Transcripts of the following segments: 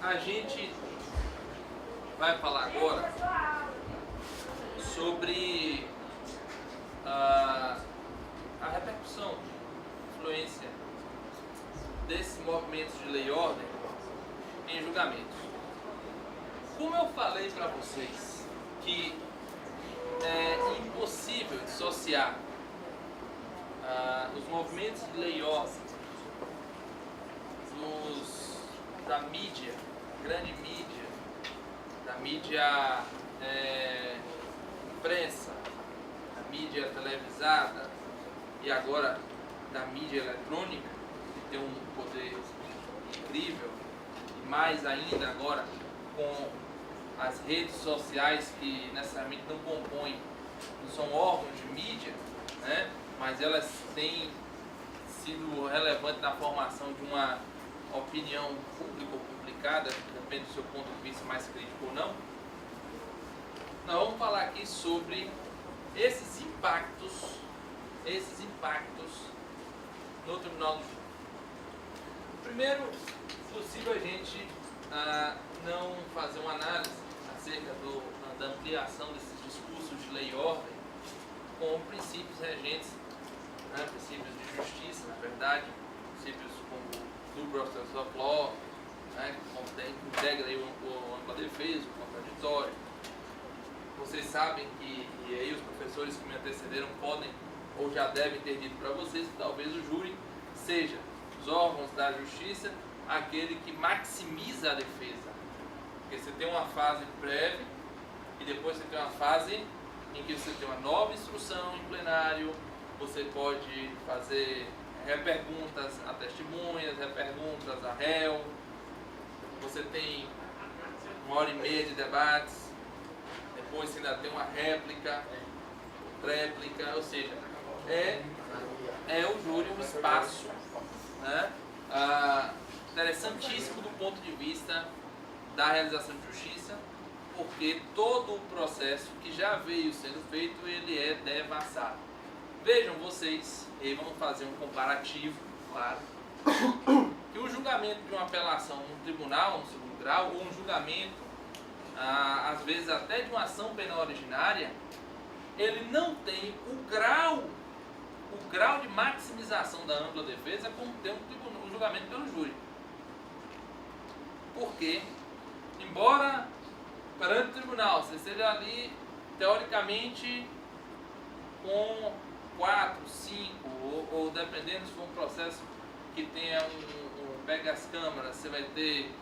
A gente vai falar agora sobre a repercussão, influência desses movimentos de lei e ordem em julgamentos. Como eu falei para vocês que é impossível dissociar os movimentos de lei e ordem da mídia, grande mídia, da mídia imprensa, da mídia televisada e agora da mídia eletrônica, que tem um poder incrível, e mais ainda agora com as redes sociais que necessariamente não compõem, não são órgãos de mídia, né? Mas elas têm sido relevantes na formação de uma opinião pública ou publicada, depende do seu ponto de vista mais crítico ou não. Nós vamos falar aqui sobre esses impactos no Tribunal do Júri. Primeiro, possível a gente não fazer uma análise acerca da ampliação desses discursos de lei e ordem com princípios regentes, né, princípios de justiça, na verdade, princípios como do process of law, né, que integra aí o ampla defesa, o contraditório. Vocês sabem que, e aí os professores que me antecederam podem ou já devem ter dito para vocês que talvez o júri seja os órgãos da justiça aquele que maximiza a defesa. Porque você tem uma fase prévia e depois você tem uma fase em que você tem uma nova instrução em plenário, você pode fazer reperguntas a testemunhas, reperguntas a réu, você tem 1h30 de debates, depois você ainda tem uma réplica, tréplica, ou seja, é o júri um espaço, né, interessantíssimo do ponto de vista da realização de justiça, porque todo o processo que já veio sendo feito, ele é devassado. Vejam vocês, e vamos fazer um comparativo, claro, que o julgamento de uma apelação no tribunal, no segundo grau, ou um julgamento, às vezes até de uma ação penal originária, ele não tem o grau de maximização da ampla defesa como tem um julgamento pelo júri. Porque, embora perante o tribunal você esteja ali, teoricamente, com 4, 5, ou dependendo se for um processo que tenha pega as câmaras, você vai ter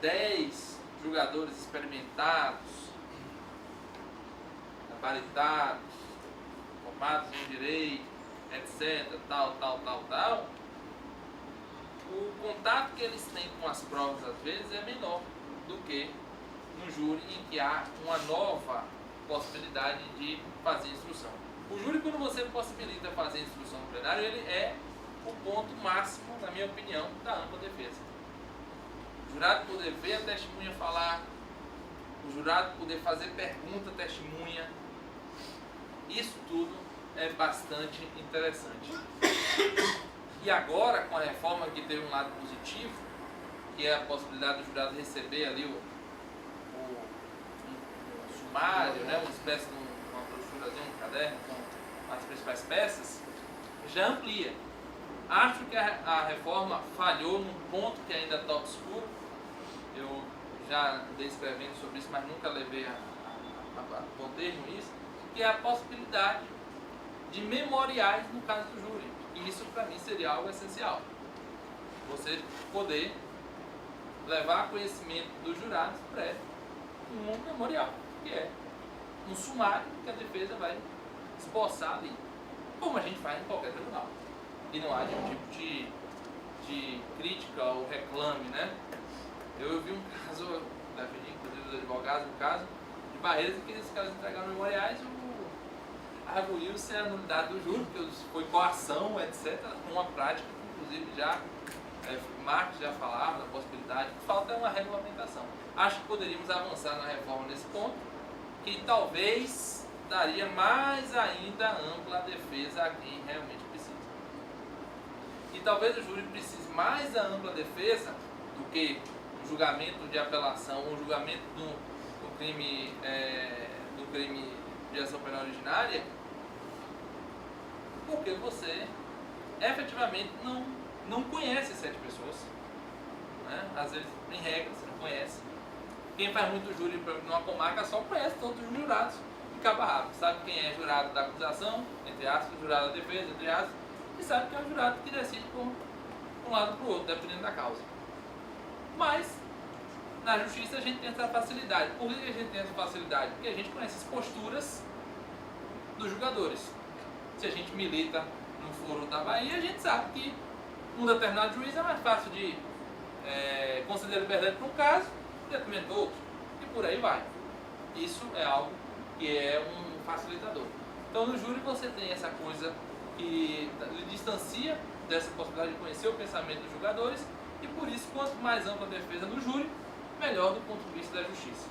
10 julgadores experimentados, gabaritados, formados em direito, etc, tal. O contato que eles têm com as provas, às vezes, é menor do que no júri, em que há uma nova possibilidade de fazer instrução. O júri, quando você possibilita fazer instrução no plenário, ele é o ponto máximo, na minha opinião, da ampla defesa. O jurado poder ver a testemunha falar, o jurado poder fazer pergunta à testemunha, isso tudo é bastante interessante. E agora, com a reforma que teve um lado positivo, que é a possibilidade do jurado receber ali um sumário, né, uma espécie de uma brochurazinha, um caderno com as principais peças, já amplia. Acho que a reforma falhou num ponto que ainda está obscuro. Eu já andei escrevendo sobre isso, mas nunca levei a bom termo isso, que é a possibilidade de memoriais no caso do júri. E isso para mim seria algo essencial. Você poder levar conhecimento dos jurados prévio um memorial, que é um sumário que a defesa vai esboçar ali, como a gente faz em qualquer tribunal. E não há nenhum tipo de crítica ou reclame, né? Eu vi um caso, defendi inclusive os advogados, um caso de Barreiras, em que esses caras entregaram memoriais, arguiu-se a nulidade do júri, porque foi coação, etc. Uma prática que inclusive já Marx já falava da possibilidade, falta uma regulamentação. Acho que poderíamos avançar na reforma nesse ponto, que talvez daria mais ainda ampla defesa a quem realmente precisa. E talvez o júri precise mais da ampla defesa do que um julgamento de apelação ou julgamento do crime de ação penal originária, porque você efetivamente não conhece 7 pessoas, né? Às vezes, em regra, você não conhece. Quem faz muito júri numa comarca só conhece todos os jurados e acaba rápido. Sabe quem é jurado da acusação, entre aspas, jurado da defesa, entre aspas, e sabe que é o jurado que decide por um lado ou para o outro, dependendo da causa. Mas, na justiça a gente tem essa facilidade. Por que a gente tem essa facilidade? Porque a gente conhece as posturas dos julgadores. Se a gente milita no foro da Bahia, a gente sabe que um determinado juiz é mais fácil de conceder liberdade para um caso, detrimento outro, e por aí vai. Isso é algo que é um facilitador. Então no júri você tem essa coisa que lhe distancia dessa possibilidade de conhecer o pensamento dos julgadores, e por isso, quanto mais ampla a defesa no júri, melhor do ponto de vista da justiça.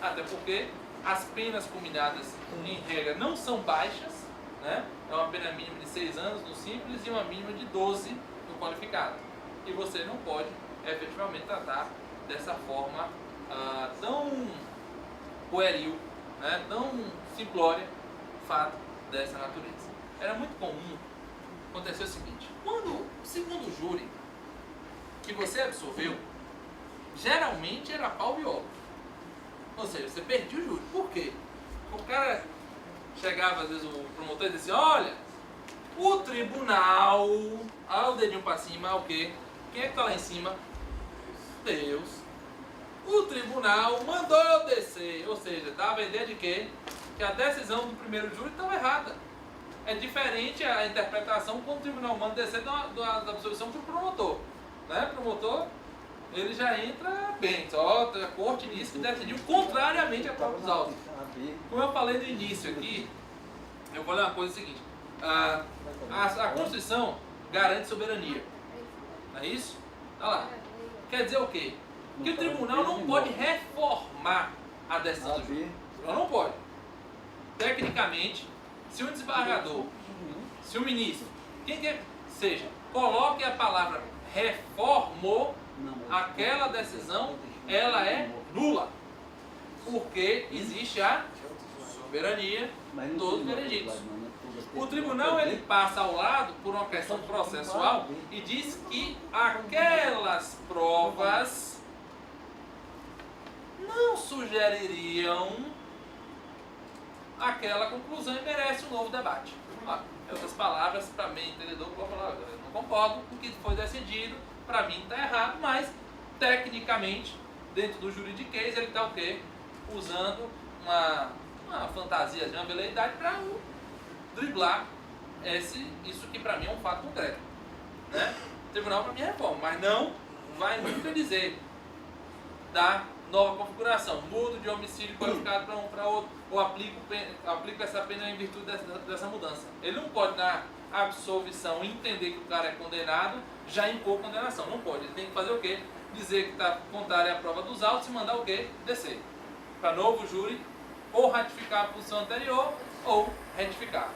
Até porque as penas combinadas, em regra, não são baixas, né? É uma pena mínima de 6 anos no simples e uma mínima de 12 no qualificado. E você não pode efetivamente tratar dessa forma tão pueril, né? Tão simplória, fato dessa natureza. Era muito comum acontecer o seguinte: quando, segundo o júri que você absolveu, geralmente era pau e obra. Ou seja, você perdia o júri. Por quê? O cara chegava, às vezes, o promotor e dizia assim: olha, o tribunal, o dedinho pra cima, o quê? Quem é que tá lá em cima? Deus. O tribunal mandou eu descer, ou seja, dava a ideia de quê? Que a decisão do primeiro júri estava errada. É diferente a interpretação quando o tribunal manda descer da absolvição para o promotor. Né? O promotor, ele já entra bem, só a corte disse que decidiu contrariamente a prova dos autos. Como eu falei no início aqui, eu vou ler uma coisa seguinte: a Constituição garante soberania, não é isso? Olha lá. Quer dizer o quê? Que o tribunal não pode reformar a decisão do juiz. O tribunal não pode. Tecnicamente, se o desembargador, se o ministro, quem quer seja, coloque a palavra reformou, aquela decisão, ela é nula. Porque existe a soberania dos vereditos. O tribunal, ele passa ao lado por uma questão processual e diz que aquelas provas não sugeririam aquela conclusão e merece um novo debate. Em outras palavras, para mim, entendedor, eu vou falar: eu não concordo com o que foi decidido, para mim está errado, mas tecnicamente, dentro do juridiquês, ele está o quê? Usando uma fantasia de uma veleidade para driblar isso que para mim é um fato concreto. Né? O tribunal para mim é reforma, mas não vai nunca dizer da nova configuração, mudo de homicídio qualificado para um para outro, ou aplico essa pena em virtude dessa mudança. Ele não pode, na absolvição, entender que o cara é condenado, já impor condenação. Não pode. Ele tem que fazer o quê? Dizer que está contrário à prova dos autos e mandar o quê? Descer. Para novo júri, ou ratificar a posição anterior, ou retificar.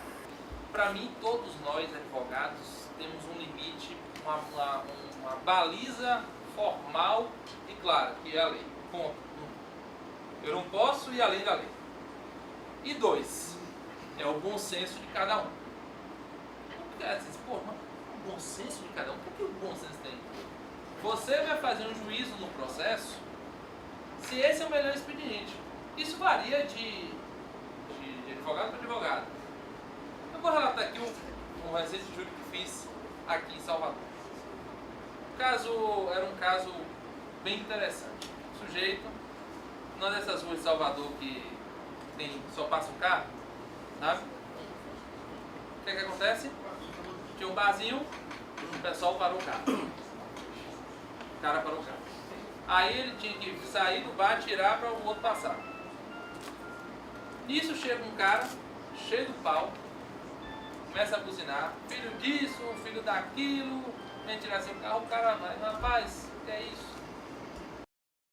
Para mim, todos nós, advogados, temos um limite, uma baliza formal e clara, que é a lei. Ponto. 1. Eu não posso ir além da lei. E 2. É o bom senso de cada um. Pô, mas o bom senso de cada um? O que o bom senso tem? Você vai fazer um juízo no processo se esse é o melhor expediente. Isso varia de advogado para advogado. Eu vou relatar aqui um recente júri que fiz aqui em Salvador. Era um caso bem interessante. O sujeito, numa dessas ruas de Salvador que só passa um carro, sabe? O que acontece? Tinha um barzinho, o pessoal parou o carro. O cara parou o carro. Aí ele tinha que sair do bar, tirar para o outro passar. Nisso chega um cara, cheio do pau, começa a buzinar: filho disso, filho daquilo, vem tirar seu carro. O cara vai: rapaz, que é isso?